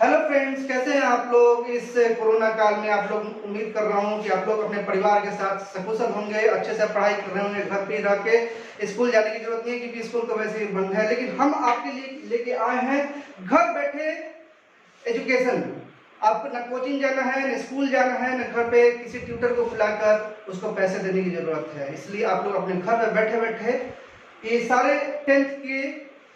Hello friends, कैसे हैं आप लोग। इस कोरोना काल में आप लोग, उम्मीद कर रहा हूं कि आप लोग अपने परिवार के साथ सकुशल होंगे, अच्छे से पढ़ाई कर रहे होंगे। घर पे रह के स्कूल जाने की जरूरत नहीं है क्योंकि स्कूल तो वैसे ही बंद है, लेकिन हम आपके लिए लेके आए हैं घर बैठे एजुकेशन। आपको न कोचिंग जाना है, न स्कूल जाना है, न घर पे किसी ट्यूटर को बुलाकर उसको पैसे देने की जरूरत है। इसलिए आप लोग अपने घर में बैठे बैठे ये सारे 10th के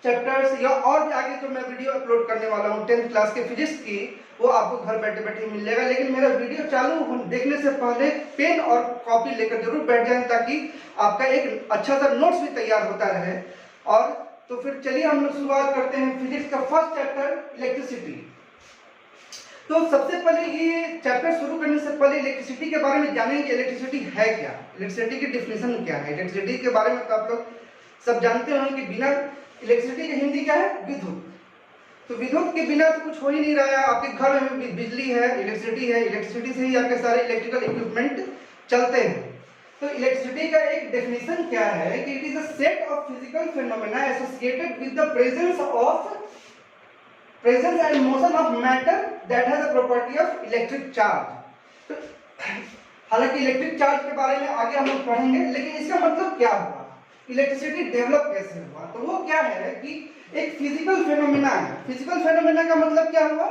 चैप्टर्स या और भी आगे जो मैं वीडियो अपलोड करने वाला हूँ 10th क्लास के फिजिक्स की, वो आपको घर बैठे बैठे मिल जाएगा। लेकिन मेरा वीडियो चालू देखने से पहले पेन और कॉपी लेकर जरूर बैठ जाएं ताकि आपका एक अच्छा सा नोट्स भी तैयार होता रहे। और तो फिर चलिए हम लोग शुरुआत करते हैं फिजिक्स का फर्स्ट चैप्टर इलेक्ट्रिसिटी। तो सबसे पहले ये चैप्टर शुरू करने से पहले इलेक्ट्रिसिटी के बारे में जानेंगे। इलेक्ट्रिसिटी है क्या, इलेक्ट्रिसिटी की डेफिनेशन क्या है। इलेक्ट्रिसिटी के बारे में तो आप लोग सब जानते हैं कि बिना इलेक्ट्रिसिटी की हिंदी क्या है, विद्युत। तो विद्युत के बिना तो कुछ हो ही नहीं रहा है। आपके घर में बिजली है, इलेक्ट्रिसिटी है, इलेक्ट्रिसिटी से ही आपके सारे इलेक्ट्रिकल इक्विपमेंट चलते हैं। तो इलेक्ट्रिसिटी का एक डेफिनेशन क्या है कि it is a set of physical phenomena associated with the presence and motion of matter that has a property of electric charge। तो हालांकि इलेक्ट्रिक चार्ज के बारे में आगे हम लोग पढ़ेंगे, लेकिन इसका मतलब क्या हुआ, इलेक्ट्रिसिटी डेवलप कैसे हुआ। तो वो क्या है कि एक फिजिकल फेनोमेना है। फिजिकल फेनोमेना का मतलब क्या हुआ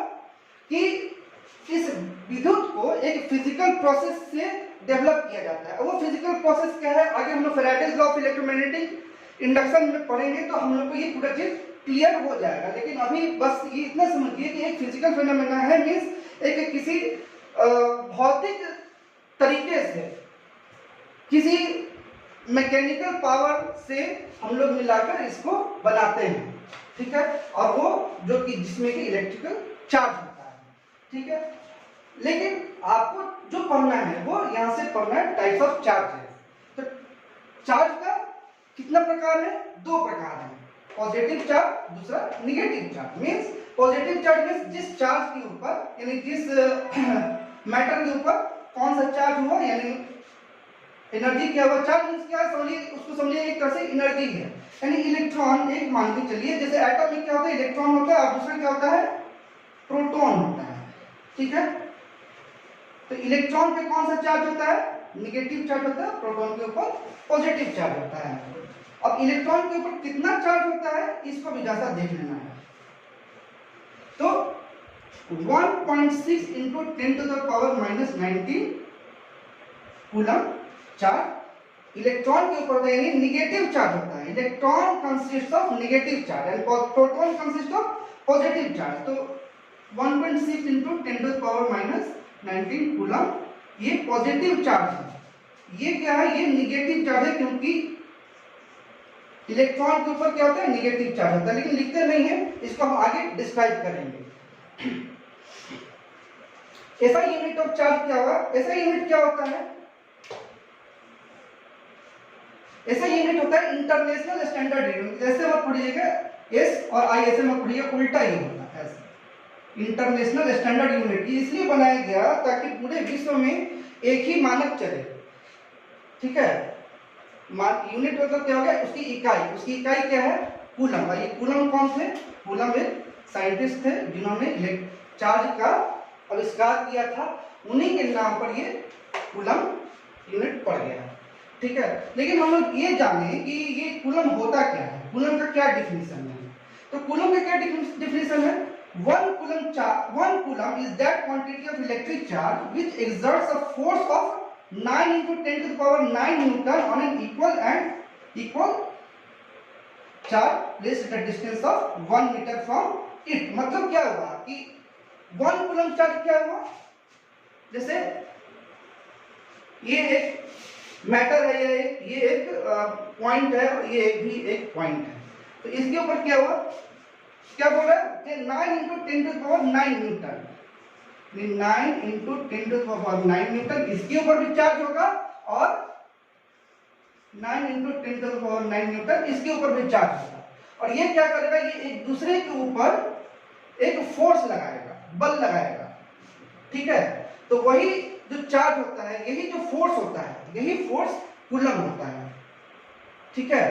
कि इस विद्युत को एक फिजिकल प्रोसेस से डेवलप किया जाता है। वो फिजिकल प्रोसेस क्या है, आगे हम लोग Faraday's law of electromagnetic induction में पढ़ेंगे तो हम लोग को ये पूरा चीज क्लियर हो जाएगा। लेकिन अभी बस ये इतना समझिए कि एक फिजिकल फेनोमेना है मींस एक किसी भौतिक तरीके से, किसी मैकेनिकल पावर से हम लोग मिलाकर इसको बनाते हैं, ठीक है। और वो जो कि जिसमें कि इलेक्ट्रिकल चार्ज होता है, ठीक है। लेकिन आपको जो पढ़ना है वो यहां से पढ़ना है टाइप्स ऑफ चार्ज है। तो चार्ज का कितना प्रकार है, दो प्रकार है, पॉजिटिव चार्ज, दूसरा negative charge. Means positive charge means जिस चार्ज के ऊपर यानी जिस मैटर के ऊपर कौन सा चार्ज हुआ यानी एनर्जी क्या हुआ। चार्ज मींस क्या है, समझिए, उसको समझिए एक तरह से एनर्जी है। यानी इलेक्ट्रॉन, एक मान के चलिए जैसे एटम में क्या होता है, इलेक्ट्रॉन होता है और दूसरा क्या होता है, प्रोटॉन होता है, ठीक है। तो इलेक्ट्रॉन पे कौन सा चार्ज होता है, निगेटिव चार्ज होता है, प्रोटॉन के ऊपर पॉजिटिव चार्ज होता है। अब इलेक्ट्रॉन के ऊपर कितना चार्ज होता है इसको भी जैसा देख लेना है। तो 1.6 into 10 to the power -19 coulomb charge electron के ऊपर यानी निगेटिव चार्ज होता है। Electron consist of negative charge and proton consist of positive charge. तो 1.6 into 10 to the power -19 coulomb ये पॉजिटिव चार्ज है। ये क्या है, ये निगेटिव चार्ज है क्योंकि इलेक्ट्रॉन के ऊपर क्या होता है, निगेटिव चार्ज होता है। लेकिन लिखते नहीं है, इसको हम आगे डिस्क्राइब करेंगे। ऐसा यूनिट ऑफ चार्ज क्या होगा, ऐसा यूनिट क्या होता है, ऐसा यूनिट होता है इंटरनेशनल स्टैंडर्ड यूनिट। जैसे आप पढ़िएगा एस और आई, ऐसे में पढ़िएगा उल्टा ही होता है। ऐसे इंटरनेशनल स्टैंडर्ड यूनिट इसलिए बनाया गया ताकि पूरे विश्व में एक ही मानक चले, ठीक है। यूनिट मतलब क्या हो गया, उसकी इकाई, उसकी इकाई क्या है, कूलम। ये कूलम कौन थे, कूलम एक साइंटिस्ट थे जिन्होंने चार्ज का आविष्कार किया था, उन्हीं के नाम पर ये कूलम यूनिट पड़ गया, ठीक है। लेकिन हम लोग ये जाने कि ये कूलम होता क्या है, कूलम का क्या डिफिनेशन है। तो कूलम का क्या डिफिनेशन है, one coulomb is that quantity of electric charge which exerts a force of 9 into 10 to the power 9 Newton on an equal charge placed at a distance of 1 meter from it। मतलब क्या हुआ कि 1 coulomb charge क्या हुआ, जैसे ये एक matter है, ये एक पॉइंट है और ये भी एक पॉइंट है। तो इसके ऊपर क्या हुआ, क्या बोल रहा है, 9 into 10 to the power 9 Newton, 9 into 10 to the power 9 Newton इसके ऊपर भी चार्ज होगा और 9 into 10 to the power 9 Newton इसके ऊपर भी चार्ज होगा। और ये क्या करेगा, ये एक दूसरे के ऊपर एक फोर्स लगाएगा, बल लगाएगा, ठीक है। तो वही जो चार्ज होता है, यही जो फोर्स होता है, यही फोर्स कूलम होता है, ठीक है।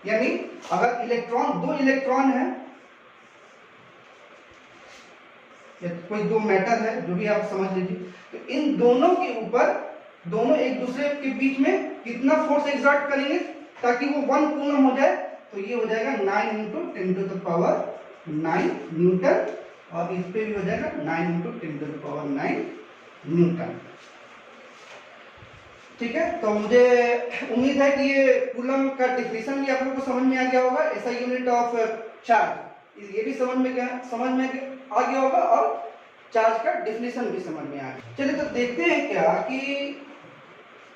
यानी अगर इलेक्ट्रॉन, दो इलेक्ट्रॉन है कोई दो मेटल है, जो भी आप समझ लीजिए, तो इन दोनों के ऊपर दोनों एक दूसरे के बीच में कितना फोर्स एक्सर्ट करेंगे ताकि वो 1 कूलम हो जाए, तो ये हो जाएगा 9 × 10⁹ न्यूटन, और इस पे भी हो जाएगा 9 × 10⁹ न्यूटन। ठीक है, तो मुझे उम्मीद है कि ये कूलम का डेफिनेशन भी आप लोगों को समझ में आ गया होगा, ऐसा यूनिट ऑफ चार्ज ये भी समझ में आ गया होगा, और चार्ज का डेफिनेशन भी समझ में आ गया। चलिए तो देखते हैं क्या कि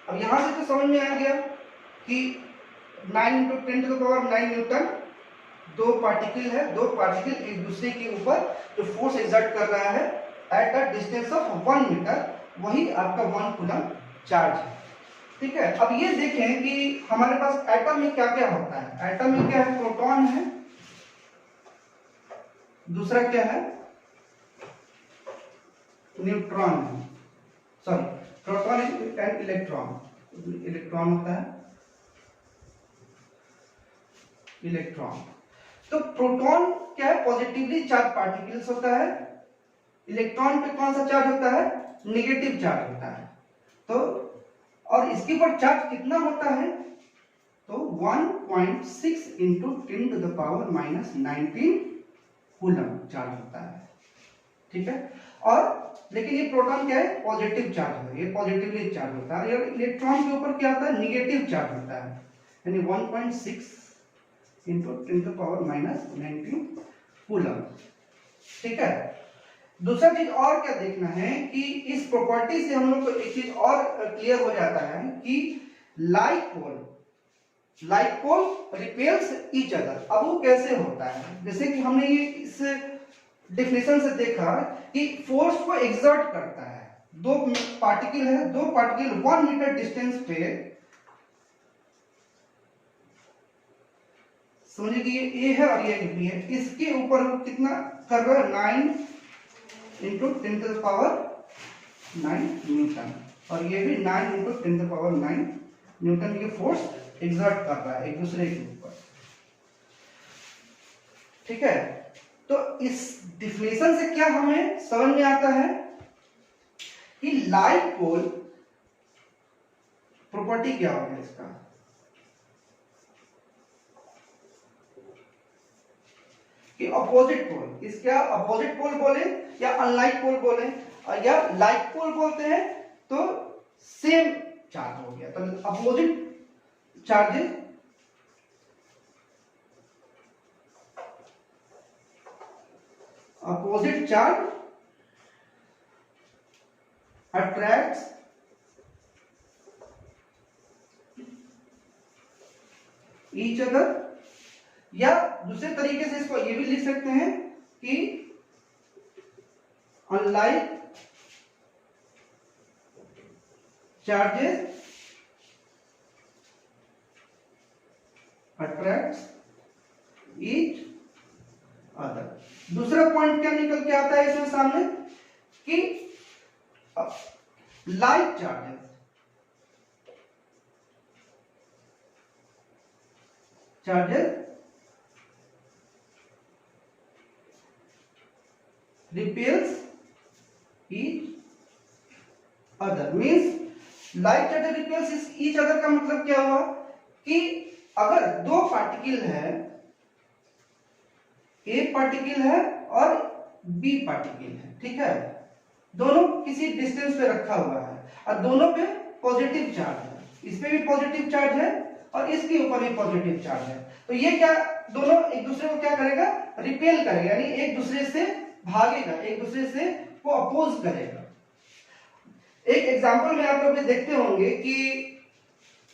अब यहां से तो समझ में आ गया कि 9 × 10⁹ न्यूटन, दो पार्टिकल है, दो पार्टिकल एक दूसरे के ऊपर जो फोर्स एक्सर्ट कर रहा है at the distance of 1 metre, वही आपका 1 कूलम चार्ज है। ठीक है, अब ये देखें कि हमारे पास एटम में क्या क्या होता है। एटम में क्या है, प्रोटॉन है, दूसरा क्या है, न्यूट्रॉन है, sorry proton and electron, electron होता है, इलेक्ट्रॉन। तो प्रोटॉन क्या है, पॉजिटिवली चार्ज पार्टिकल्स होता है, इलेक्ट्रॉन पे कौन सा चार्ज होता है, नेगेटिव चार्ज होता है। तो और इसके ऊपर चार्ज कितना होता है, तो 1.6 × 10⁻⁻19 कूलम चार्ज होता है। ठीक है, और लेकिन ये प्रोटॉन क्या है, पॉजिटिव चार्ज है, ये पॉजिटिवली चार्ज होता है, और इलेक्ट्रॉन के ऊपर क्या होता है, नेगेटिव चार्ज होता है, यानी 1.6 × 10⁻⁻19 कूलम। ठीक है, दूसरा चीज और क्या देखना है कि इस प्रॉपर्टी से हम लोग को एक चीज और क्लियर हो जाता है कि like pole repels each other. अब वो कैसे होता है, जैसे कि हमने ये इस डेफिनेशन से देखा कि फोर्स को एक्सर्ट करता है, दो पार्टिकल है, दो पार्टिकल 1 मीटर डिस्टेंस पे, समझिए कि ये A है और ये B है, इसके ऊपर कितना कर रहा है, 9 × 10⁻⁹ न्यूटन, और ये भी 9 × 10⁻⁹ न्यूटन ये फोर्स एक्सर्ट कर रहा है एक दूसरे के ऊपर। ठीक है, तो इस डिफिनेशन से क्या हमें समझ में आता है कि लाइक पोल प्रॉपर्टी क्या होगा इसका, कि अपोजिट पोल, इसका अपोजिट पोल बोले या अनलाइक पोल बोले, या लाइक पोल बोलते हैं तो सेम चार्ज हो गया, तो opposite charges opposite charge attracts each other, या दूसरे तरीके से इसको ये भी लिख सकते हैं कि unlike charges attracts each other. दूसरा पॉइंट क्या निकल के आता है इसमें सामने कि like charges repels each other, means like charge repels each other का मतलब क्या हुआ कि अगर दो पार्टिकल है, A पार्टिकल है और B पार्टिकल है, ठीक है, दोनों किसी डिस्टेंस पे रखा हुआ है और दोनों पे पॉजिटिव चार्ज है, इस पे भी पॉजिटिव चार्ज है और इसके ऊपर भी पॉजिटिव चार्ज है, तो ये क्या दोनों एक दूसरे को क्या करेगा, रिपेल करेगा, यानी एक दूसरे से भागेगा, एक दूसरे से को अपोज करेगा। एक एग्जांपल में आप लोग देखते होंगे कि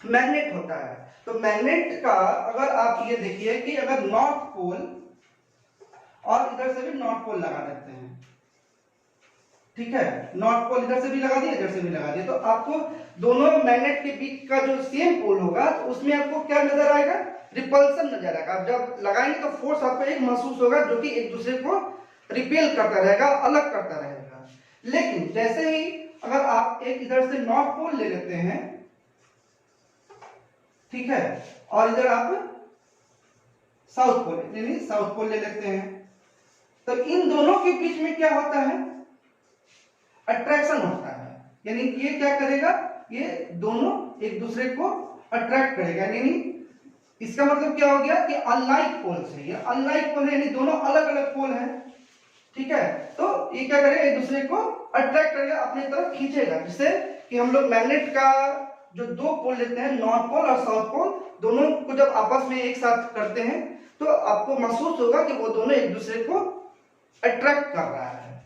मैग्नेट होता है, तो मैग्नेट का अगर आप ये देखिए कि अगर नॉर्थ पोल और इधर से भी नॉर्थ पोल लगा देते हैं, ठीक है, नॉर्थ पोल इधर से भी लगा दिया, इधर से भी लगा दिया, तो आपको दोनों मैग्नेट के बीच का जो सेम पोल होगा तो उसमें आपको क्या नजर आएगा, रिपल्सन नजर आएगा। आप जब लगाएंगे तो फोर्स आपको एक महसूस होगा जो कि एक दूसरे को रिपेल करता रहेगा, अलग करता रहेगा। लेकिन जैसे ही अगर आप एक इधर से नॉर्थ पोल ले लेते हैं, ठीक है, और इधर आप साउथ पोल ले लेते हैं, तो इन दोनों के बीच में क्या होता है, अट्रैक्शन होता है। यानी ये क्या करेगा, ये दोनों एक दूसरे को अट्रैक्ट करेगा। यानी इसका मतलब क्या हो गया कि अनलाइक पोल्स है, ये अनलाइक पोल है, यानी दोनों अलग अलग पोल है। ठीक है, तो ये क्या करेगा, एक दूसरे को अट्रैक्ट करेगा, अपनी तरफ खींचेगा, जिससे कि हम लोग मैग्नेट का जो दो पोल लेते हैं, नॉर्थ पोल और साउथ पोल, दोनों को जब आपस में एक साथ करते हैं तो आपको महसूस होगा कि वो दोनों एक दूसरे को अट्रैक्ट कर रहा है।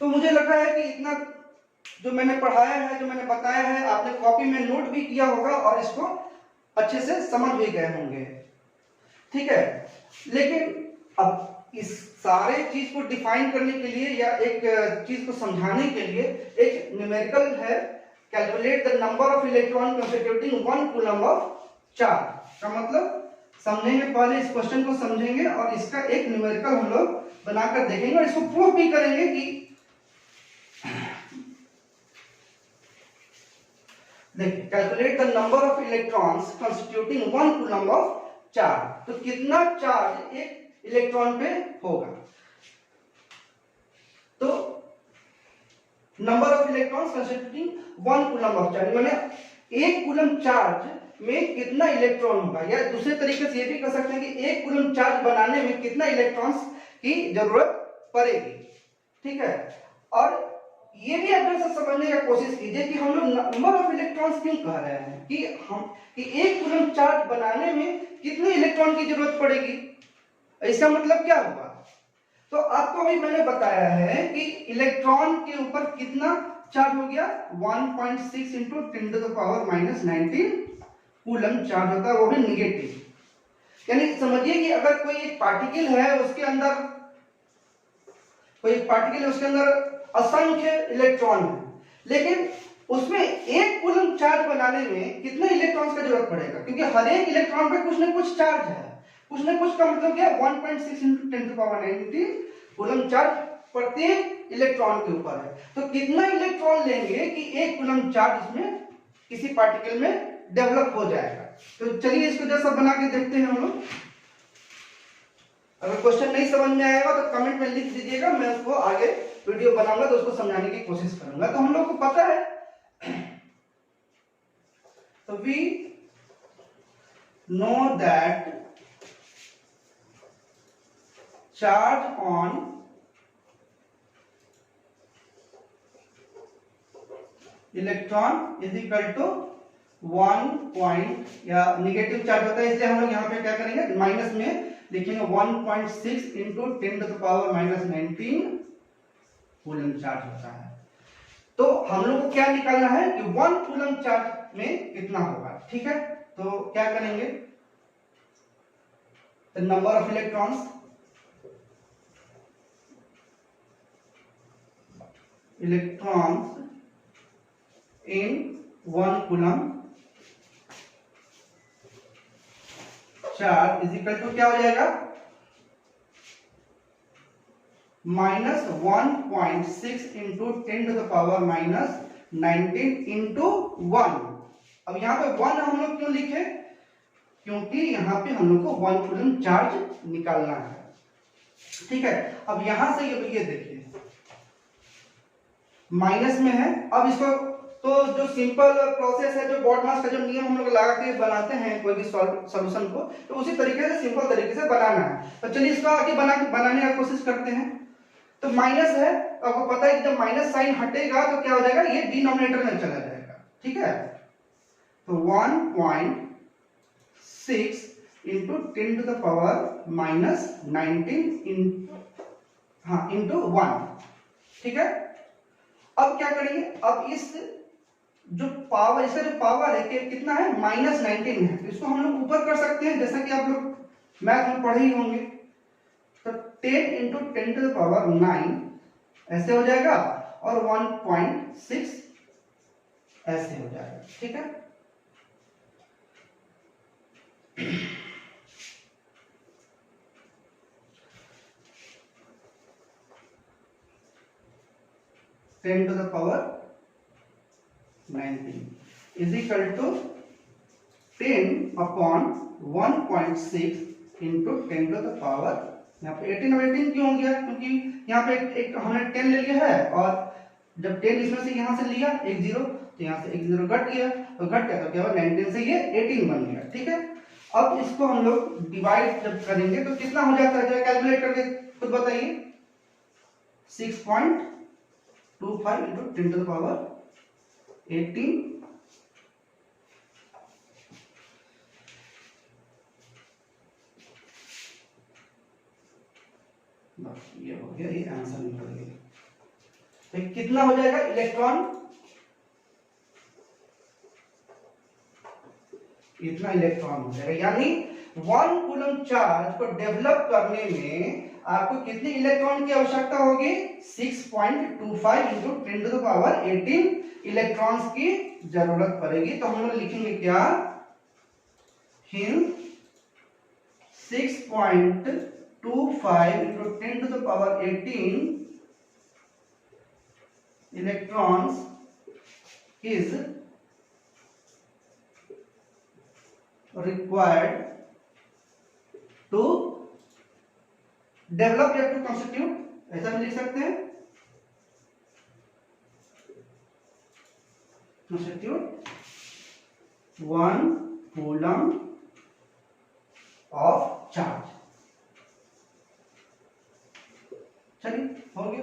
तो मुझे लगा है कि इतना जो मैंने पढ़ाया है, जो मैंने बताया है, आपने कॉपी में नोट भी किया होगा और इसको अच्छे से समझ भी गए होंगे। ठीक है, लेकिन अब इस सारे चीज को डिफाइन करने के लिए या एक चीज को समझाने के लिए एक न्यूमेरिकल है, calculate the number of electron constituting 1 coulomb of charge. का मतलब समझेंगे, पहले इस क्वेश्चन को समझेंगे और इसका एक न्यूमेरिकल हम लोग बनाकर देखेंगे और इसको प्रूव भी करेंगे कि देखिए, calculate the number of electrons constituting 1 coulomb of charge. तो कितना चार्ज एक इलेक्ट्रॉन पे होगा, तो number of electrons constituting 1 coulomb of charge, माने 1 कूलम चार्ज में कितना इलेक्ट्रॉन होगा। या दूसरे तरीके से ये भी कह सकते हैं कि 1 कूलम चार्ज बनाने में कितना इलेक्ट्रॉन्स की जरूरत पड़ेगी। ठीक है, और ये भी अगर से समझने का कोशिश कीजिए कि हम लोग नंबर ऑफ इलेक्ट्रॉन्स क्यों कह रहे हैं, कि 1 कूलम चार्ज बनाने में कितने इलेक्ट्रॉन की जरूरत पड़ेगी। इसका मतलब क्या हुआ, तो आपको अभी मैंने बताया है कि इलेक्ट्रॉन के ऊपर कितना चार्ज हो गया, 1.6 into 10 to the power minus 19 coulomb charge होता है, वो भी निगेटिव। यानी समझिए कि अगर कोई एक पार्टिकल है, उसके अंदर असंख्य इलेक्ट्रॉन है, लेकिन उसमें 1 कूलम चार्ज बनाने में कितने इलेक्ट्रॉन्स का जरूरत पड़ेगा, क्योंकि हर एक इलेक्ट्रॉन पे कुछ ना कुछ चार्ज है। कुछ ना कुछ का मतलब क्या, 1.6 into 10 to the power 19 coulomb charge प्रत्येक इलेक्ट्रॉन के ऊपर है। तो कितना इलेक्ट्रॉन लेंगे कि 1 कूलम चार्ज इसमें किसी पार्टिकल में डेवलप हो जाएगा। तो चलिए इसको जैसा बना के देखते हैं हम लोग। अगर क्वेश्चन नहीं समझ में आएगा तो कमेंट में लिख दीजिएगा, मैं उसको आगे वीडियो बनाऊंगा तो उसको समझाने की कोशिश करूंगा। तो हम लोग को पता है, तो we know that charge on electron is equal to 1 point, या निगेटिव चार्ज होता है इसलिए हम लोग यहाँ पे क्या करेंगे, माइनस में लिखेंगे 1.6 into 10 to the power minus 19 coulomb charge होता है। तो हम लोग को क्या निकालना है कि 1 कूलम चार्ज में कितना होगा। ठीक है, तो क्या करेंगे, the number of electrons in 1 coulomb charge is equal to क्या हो जाएगा, minus 1.6 into 10 to the power minus 19 into 1। अब यहाँ पे 1 हम लोग क्यों लिखे, क्योंकि यहाँ पे हम लोग को 1 कूलम चार्ज निकालना है। ठीक है, अब यहां से ये देखिए माइनस में है। अब इसको तो जो सिंपल प्रोसेस है, जो बॉडमास का जो नियम हम लोग लगा के बनाते हैं कोई भी सॉल्यूशन को, तो उसी तरीके से सिंपल तरीके से बनाना है। तो चलिए इसको आगे बनाने का कोशिश करते हैं। तो माइनस है, तो आपको पता है कि जब माइनस साइन हटेगा तो क्या हो जाएगा, ये डिनोमिनेटर में चला जाएगा। ठीक है, तो 1.6 into 10 to the power minus 19 into 1। ठीक है, अब क्या करेंगे, अब इस जो पावर, इसका जो पावर है कि कितना है, माइनस 19 है, तो इसको हम लोग ऊपर कर सकते हैं, जैसा कि आप लोग मैथ में पढ़े ही होंगे। तो 10 इंटू 10 टू द पावर 9 ऐसे हो जाएगा और 1.6 ऐसे हो जाएगा। ठीक है, ten to the power 19 is equal to 10 upon 1.6 into 10 to the power यहाँ पे 18 और 18 क्यों हो गया, क्योंकि यहाँ पे एक हमने 10 ले लिया है और जब 10 इसमें से यहाँ से लिया एक जीरो तो यहाँ से एक जीरो घट गया, तो घट गया तो क्या हुआ 19 से ये 18 बन गया। ठीक है, अब इसको हम लोग डिवाइड जब करेंगे तो कितना हो जाता है, कैलकुलेट करके खुद बताइए। 6.25 इंटू 10 टू द पावर 18 ये हो गया, ये आंसर निकल गया। तो कितना हो जाएगा इलेक्ट्रॉन, इतना इलेक्ट्रॉन हो जाएगा। यानी 1 कूलम चार्ज को डेवलप करने में आपको कितने इलेक्ट्रॉन की आवश्यकता होगी, 6.25 into 10 to the power 18 electrons की जरूरत पड़ेगी। तो हम लोग लिखेंगे क्या, हिम 6.25 into 10 to the power 18 electrons is required to develop या to constitute, ऐसा भी लिख सकते हैं, constitute 1 coulomb of charge। चलिए हो गया।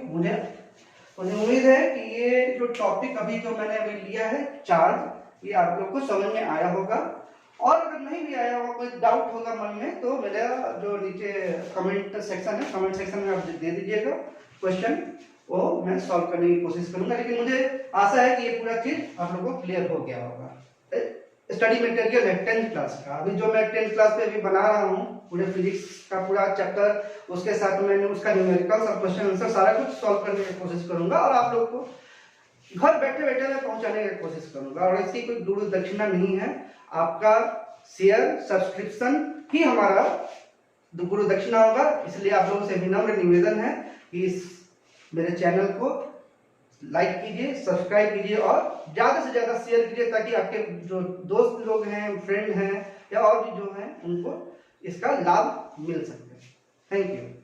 मुझे उम्मीद है कि ये जो टॉपिक अभी जो मैंने अभी लिया है चार्ज, ये आप लोग को समझ में आया होगा। और अगर नहीं भी आया होगा, कोई डाउट होगा मन में, तो मेरा जो नीचे कमेंट सेक्शन है, कमेंट सेक्शन में आप दे दीजिएगा क्वेश्चन, वो मैं सॉल्व करने की कोशिश करूंगा। लेकिन मुझे आशा है कि ये पूरा चीज आप लोगों को क्लियर हो गया होगा। स्टडी मटेरियल है 10th क्लास का, अभी जो मैं 10th क्लास पे अभी बना रहा हूँ पूरे फिजिक्स का पूरा चैप्टर, उसके साथ मैंने उसका न्यूमेरिकल सब क्वेश्चन आंसर सारा कुछ सॉल्व करने की कोशिश करूंगा और आप लोग को घर बैठे बैठे मैं पहुंचाने की कोशिश करूंगा। और इसकी कोई गुरु दक्षिणा नहीं है, आपका शेयर सब्सक्रिप्शन ही हमारा गुरु दक्षिणा होगा। इसलिए आप लोगों से विनम्र निवेदन है कि इस मेरे चैनल को लाइक कीजिए, सब्सक्राइब कीजिए और ज्यादा से ज्यादा शेयर कीजिए, ताकि आपके जो दोस्त लोग हैं, फ्रेंड हैं या और भी जो हैं, उनको इसका लाभ मिल सके। Thank you.